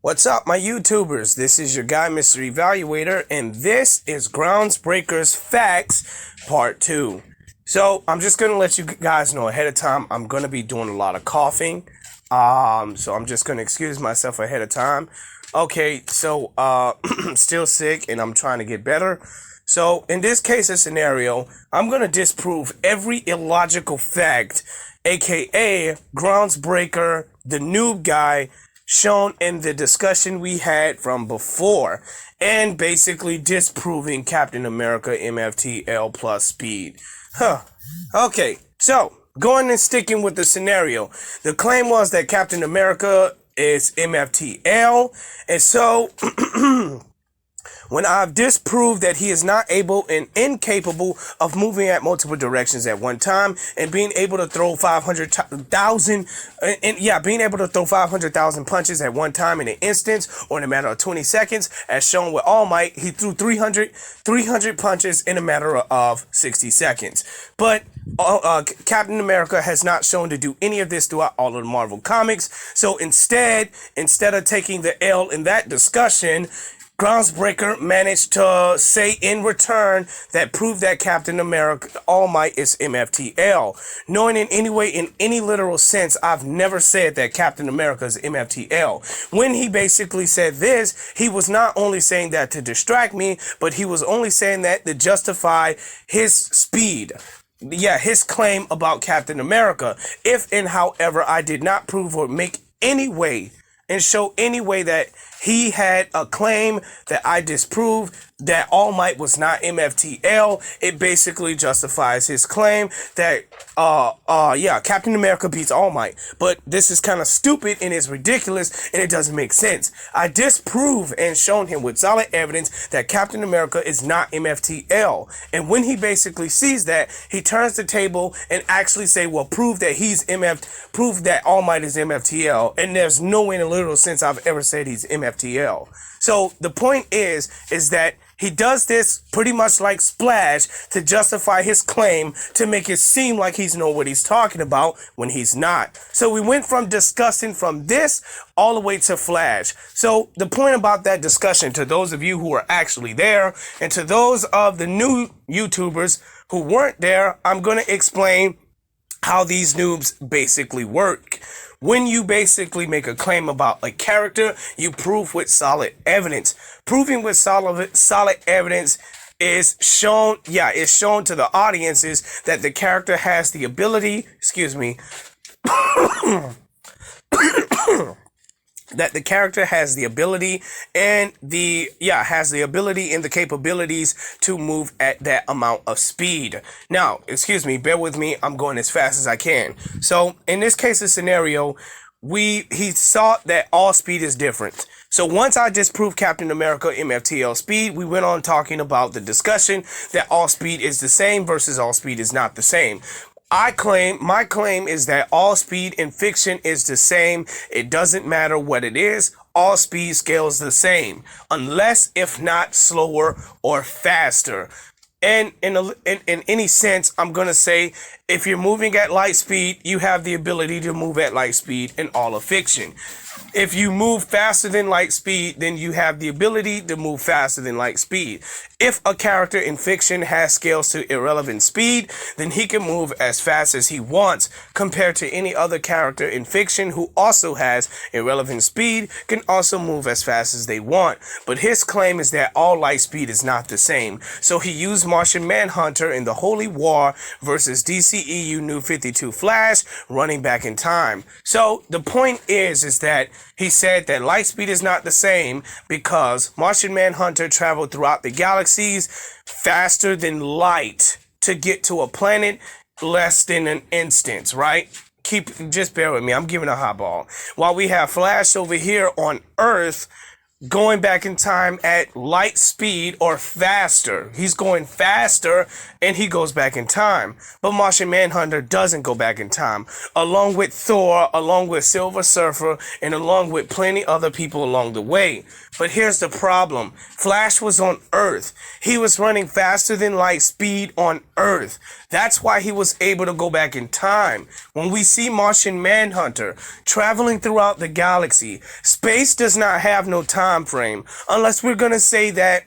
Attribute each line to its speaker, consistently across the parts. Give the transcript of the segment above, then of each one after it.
Speaker 1: What's up, my YouTubers? This is your guy, Mr. Evaluator, and this is Groundsbreaker's Facts Part 2. So, I'm just going to let you guys know ahead of time, I'm going to be doing a lot of coughing. So I'm just going to excuse myself ahead of time. Okay, so, still sick, and I'm trying to get better. So, in this case of scenario, I'm going to disprove every illogical fact, aka Groundsbreaker, the noob guy, shown in the discussion we had from before, and basically disproving Captain America MFTL plus speed. Okay, so going and sticking with the scenario, the claim was that Captain America is MFTL, and so when I've disproved that he is not able and incapable of moving at multiple directions at one time and being able to throw 500,000 punches at one time in an instant or in a matter of 20 seconds, as shown with All Might, he threw 300 punches in a matter of 60 seconds. But Captain America has not shown to do any of this throughout all of the Marvel comics. So instead of taking the L in that discussion, Groundsbreaker managed to say in return that proved that Captain America All Might is MFTL. Knowing in any way, in any literal sense, I've never said that Captain America is MFTL. When he basically said this, he was not only saying that to distract me, but he was only saying that to justify his speed. Yeah, his claim about Captain America. If and however I did not prove or make any way and show any way that he had a claim that I disproved that All Might was not MFTL, it basically justifies his claim that, Captain America beats All Might. But this is kind of stupid and it's ridiculous and it doesn't make sense. I disprove and shown him with solid evidence that Captain America is not MFTL. And when he basically sees that, he turns the table and actually say, well, prove that All Might is MFTL. And there's no way in a literal sense I've ever said he's MFTL. So the point is that he does this pretty much like Splash to justify his claim to make it seem like he's know what he's talking about when he's not. So we went from discussing from this all the way to Flash. So the point about that discussion, to those of you who are actually there and to those of the new YouTubers who weren't there, I'm going to explain how these noobs basically work. When you basically make a claim about a character, you prove with solid evidence. Proving with solid evidence is shown, it's shown to the audiences that the character has the ability, that the character has the ability and the capabilities to move at that amount of speed. Now, bear with me, I'm going as fast as I can. So in this case of scenario, he saw that all speed is different. So once I disproved Captain America MFTL speed, we went on talking about the discussion that all speed is the same versus all speed is not the same. My claim is that all speed in fiction is the same. It doesn't matter what it is. All speed scales the same, unless if not slower or faster. And in any sense, I'm going to say if you're moving at light speed, you have the ability to move at light speed in all of fiction. If you move faster than light speed, then you have the ability to move faster than light speed. If a character in fiction has scales to irrelevant speed, then he can move as fast as he wants, compared to any other character in fiction who also has irrelevant speed, can also move as fast as they want. But his claim is that all light speed is not the same. So he used Martian Manhunter in the Holy War versus DCEU New 52 Flash, running back in time. So the point is that he said that light speed is not the same because Martian Manhunter traveled throughout the galaxies faster than light to get to a planet less than an instant, right? Just bear with me. I'm giving a hot ball. While we have Flash over here on Earth going back in time at light speed or faster. He's going faster and he goes back in time. But Martian Manhunter doesn't go back in time. Along with Thor, along with Silver Surfer, and along with plenty other people along the way. But here's the problem. Flash was on Earth. He was running faster than light speed on Earth. That's why he was able to go back in time. When we see Martian Manhunter traveling throughout the galaxy, space does not have no time frame, unless we're going to say that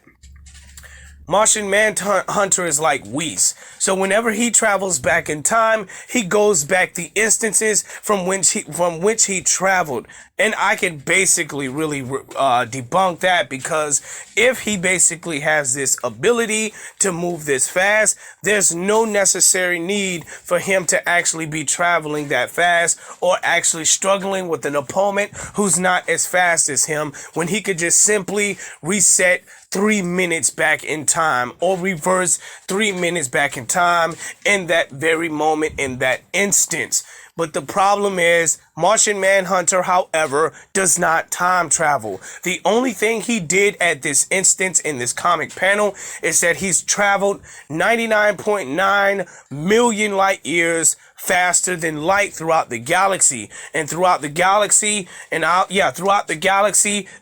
Speaker 1: Martian Manhunter is like Whis. So whenever he travels back in time, he goes back the instances from which he traveled. And I can basically really debunk that, because if he basically has this ability to move this fast, there's no necessary need for him to actually be traveling that fast or actually struggling with an opponent who's not as fast as him, when he could just simply reset 3 minutes back in time or reverse 3 minutes back in time in that very moment, in that instance. But the problem is, Martian Manhunter, however, does not time travel. The only thing he did at this instance in this comic panel is that he's traveled 99.9 million light years faster than light throughout the galaxy. And throughout the galaxy,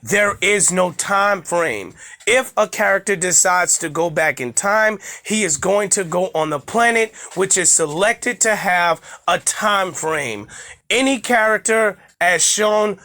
Speaker 1: there is no time frame. If a character decides to go back in time, he is going to go on the planet which is selected to have a time frame. Any character as shown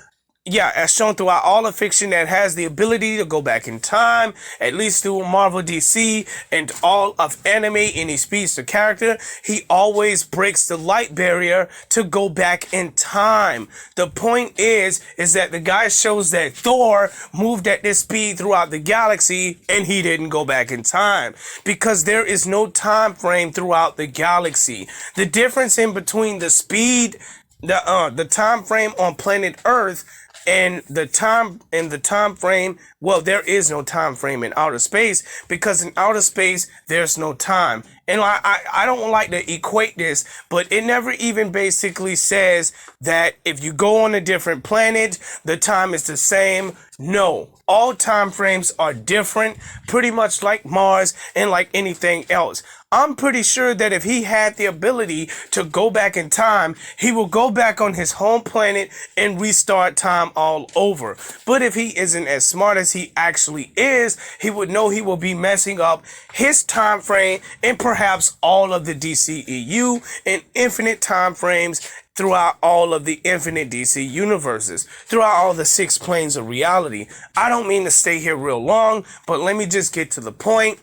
Speaker 1: throughout all of fiction that has the ability to go back in time, at least through Marvel, DC, and all of anime, any speedster character, he always breaks the light barrier to go back in time. The point is that the guy shows that Thor moved at this speed throughout the galaxy and he didn't go back in time, because there is no time frame throughout the galaxy. The difference in between the speed, the time frame on planet Earth and the time frame, well, there is no time frame in outer space, because in outer space there's no time. And I don't like to equate this, but it never even basically says that if you go on a different planet, the time is the same. No, all time frames are different, pretty much like Mars and like anything else. I'm pretty sure that if he had the ability to go back in time, he will go back on his home planet and restart time all over. But if he isn't as smart as he actually is, he would know he will be messing up his time frame and perhaps all of the DCEU and infinite time frames throughout all of the infinite DC universes, throughout all the 6 planes of reality. I don't mean to stay here real long, but let me just get to the point.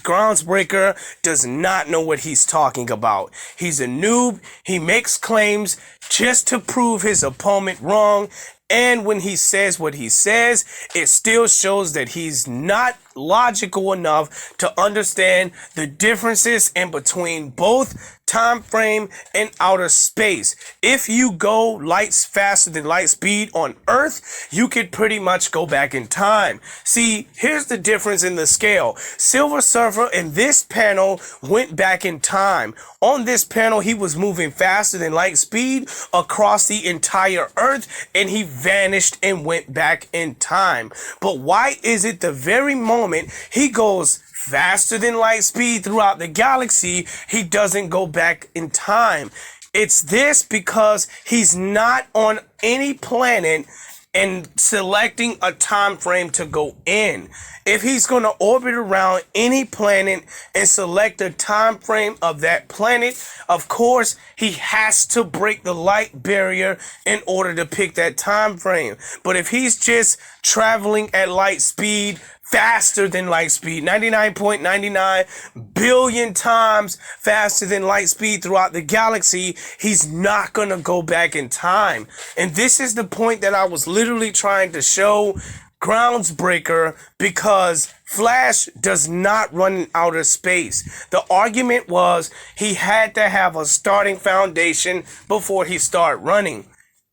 Speaker 1: Groundsbreaker does not know what he's talking about. He's a noob. He makes claims just to prove his opponent wrong. And when he says what he says, it still shows that he's not logical enough to understand the differences in between both time frame and outer space. If you go lights faster than light speed on Earth, you could pretty much go back in time. See, here's the difference in the scale. Silver Surfer in this panel went back in time. On this panel, he was moving faster than light speed across the entire Earth, and he vanished and went back in time. But why is it the very moment he goes faster than light speed throughout the galaxy, he doesn't go back in time? It's this because he's not on any planet and selecting a time frame to go in. If he's going to orbit around any planet and select a time frame of that planet, of course, he has to break the light barrier in order to pick that time frame. But if he's just traveling at light speed, faster than light speed, 99.99 billion times faster than light speed throughout the galaxy, he's not going to go back in time. And this is the point that I was literally trying to show Groundsbreaker, because Flash does not run in outer space. The argument was he had to have a starting foundation before he started running.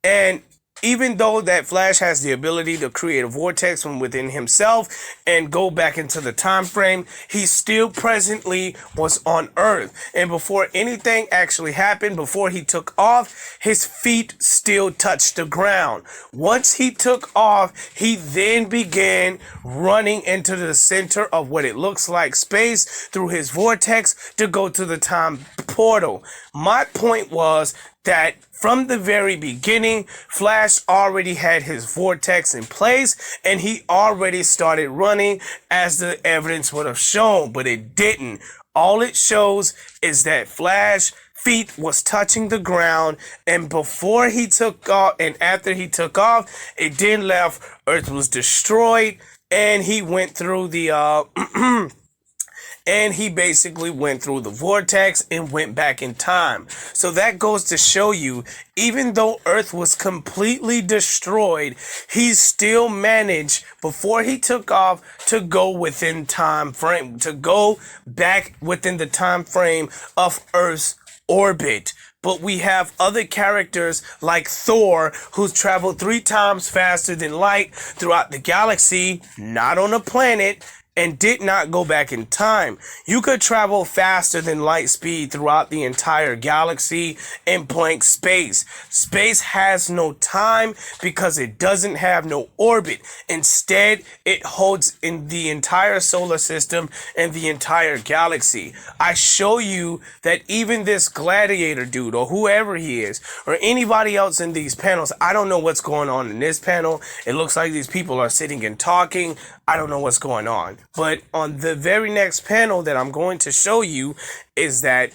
Speaker 1: And even though that Flash has the ability to create a vortex from within himself and go back into the time frame, he still presently was on Earth. And before anything actually happened, before he took off, his feet still touched the ground. Once he took off, he then began running into the center of what it looks like space through his vortex to go to the time portal. My point was that from the very beginning, Flash already had his vortex in place and he already started running as the evidence would have shown, but it didn't. All it shows is that Flash feet was touching the ground, and before he took off and after he took off, it then left. Earth was destroyed and he went through the and he basically went through the vortex and went back in time. So that goes to show you, even though Earth was completely destroyed, he still managed, before he took off, to go within time frame, to go back within the time frame of Earth's orbit. But we have other characters like Thor, who's traveled 3 times faster than light throughout the galaxy, not on a planet, and did not go back in time. You could travel faster than light speed throughout the entire galaxy in blank space. Space has no time because it doesn't have no orbit. Instead, it holds in the entire solar system and the entire galaxy. I show you that even this gladiator dude, or whoever he is, or anybody else in these panels, I don't know what's going on in this panel. It looks like these people are sitting and talking. I don't know what's going on. But on the very next panel that I'm going to show you is that,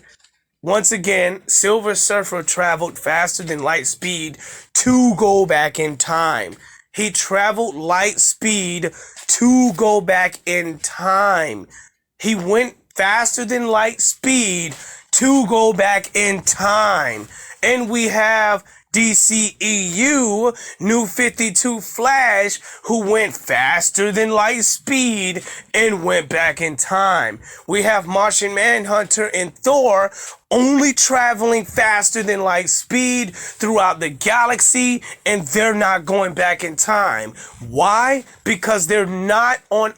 Speaker 1: once again, Silver Surfer traveled faster than light speed to go back in time. He traveled light speed to go back in time. He went faster than light speed to go back in time. And we have DCEU, New 52 Flash, who went faster than light speed and went back in time. We have Martian Manhunter and Thor only traveling faster than light speed throughout the galaxy, and they're not going back in time. Why? Because they're not on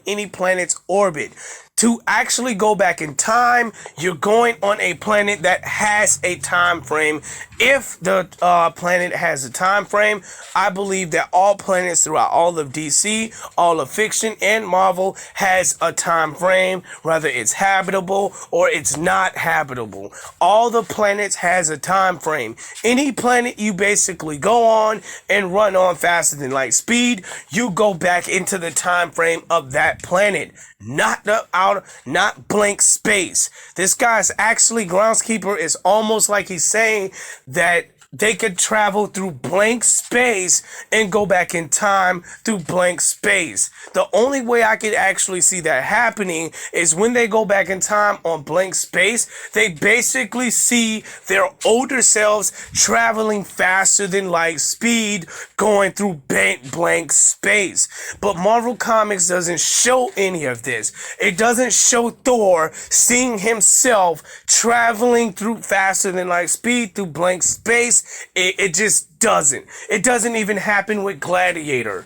Speaker 1: any planet's orbit. To actually go back in time, you're going on a planet that has a time frame. If the planet has a time frame, I believe that all planets throughout all of DC, all of fiction, and Marvel has a time frame, whether it's habitable or it's not habitable. All the planets has a time frame. Any planet you basically go on and run on faster than light speed, you go back into the time frame of that planet, not blank space. This guy's actually, Groundskeeper is almost like he's saying that they could travel through blank space and go back in time through blank space. The only way I could actually see that happening is when they go back in time on blank space, they basically see their older selves traveling faster than light speed going through blank space. But Marvel Comics doesn't show any of this. It doesn't show Thor seeing himself traveling through faster than light speed through blank space. It just doesn't. It doesn't even happen with Gladiator.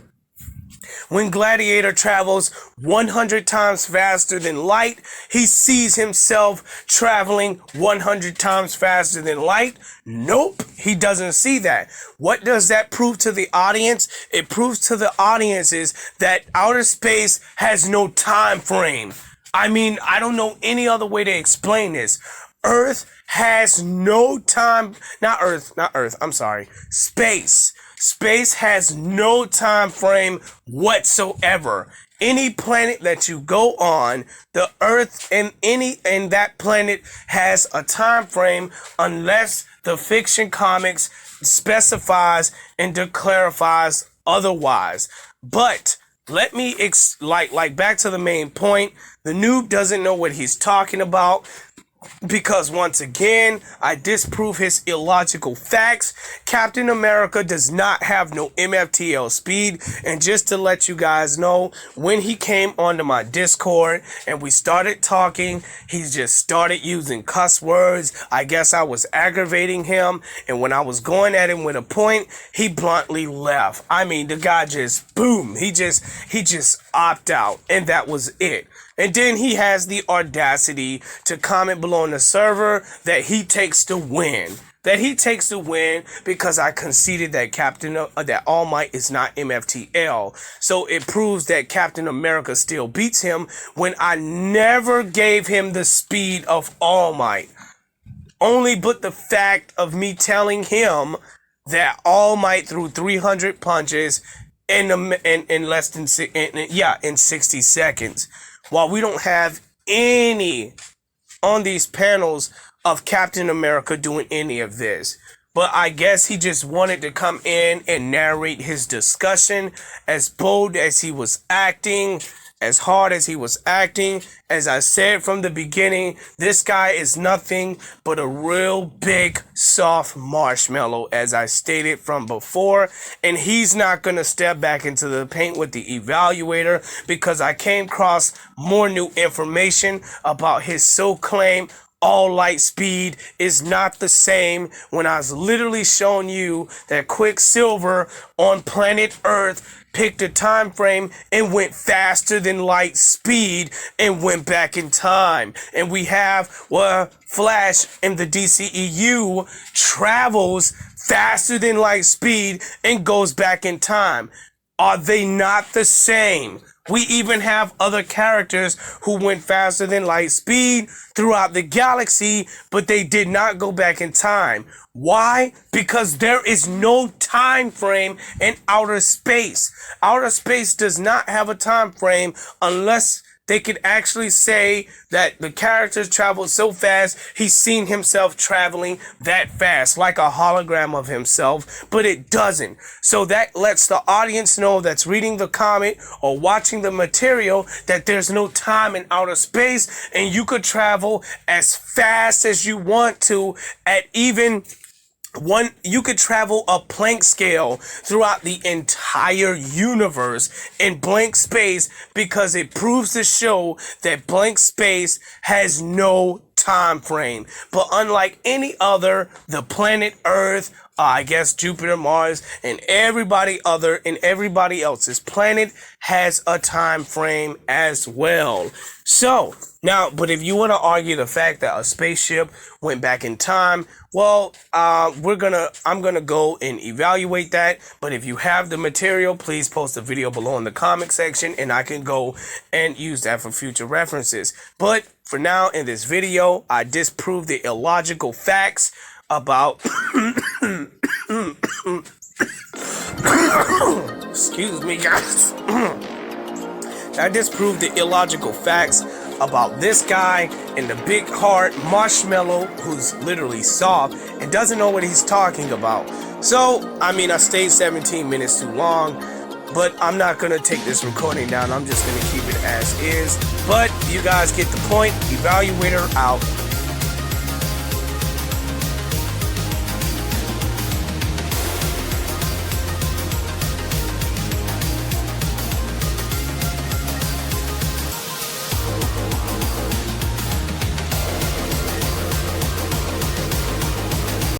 Speaker 1: When Gladiator travels 100 times faster than light, he sees himself traveling 100 times faster than light. Nope, he doesn't see that. What does that prove to the audience? It proves to the audiences that outer space has no time frame. I mean, I don't know any other way to explain this. Earth has no time, space. Space has no time frame whatsoever. Any planet that you go on, the Earth and that planet has a time frame unless the fiction comics specifies and clarifies otherwise. But let me back to the main point. The noob doesn't know what he's talking about. because once again, I disprove his illogical facts. Captain America does not have no MFTL speed. And just to let you guys know, when he came onto my Discord and we started talking, he just started using cuss words. I guess I was aggravating him. And when I was going at him with a point, he bluntly left. I mean, the guy just, boom, he just opted out. And that was it. And then he has the audacity to comment below on the server that he takes the win. That he takes the win because I conceded that that All Might is not MFTL. So it proves that Captain America still beats him when I never gave him the speed of All Might. Only but the fact of me telling him that All Might threw 300 punches in less than in 60 seconds. While we don't have any on these panels of Captain America doing any of this. But I guess he just wanted to come in and narrate his discussion, as bold as he was acting, as hard as he was acting. As I said from the beginning, this guy is nothing but a real big soft marshmallow, as I stated from before. And he's not going to step back into the paint with the evaluator because I came across more new information about his so-claimed all light speed is not the same, when I was literally showing you that Quicksilver on planet Earth picked a time frame and went faster than light speed and went back in time. And we have Flash in the DCEU travels faster than light speed and goes back in time. Are they not the same? We even have other characters who went faster than light speed throughout the galaxy, but they did not go back in time. Why? Because there is no time frame in outer space. Outer space does not have a time frame unless they could actually say that the characters traveled so fast, he's seen himself traveling that fast, like a hologram of himself, but it doesn't. So that lets the audience know that's reading the comic or watching the material that there's no time in outer space, and you could travel as fast as you want to at even you could travel a Planck scale throughout the entire universe in blank space, because it proves to show that blank space has no time frame. But unlike any other, the planet Earth, I guess Jupiter, Mars, and everybody else's planet has a time frame as well. So now, but if you want to argue the fact that a spaceship went back in time, well, I'm gonna go and evaluate that. But if you have the material, please post the video below in the comment section, and I can go and use that for future references. But for now, in this video, I disprove the illogical facts about excuse me, guys. I disproved the illogical facts about this guy and the big heart marshmallow who's literally soft and doesn't know what he's talking about. So, I mean, I stayed 17 minutes too long, but I'm not gonna take this recording down. I'm just gonna keep it as is. But you guys get the point. Evaluator out.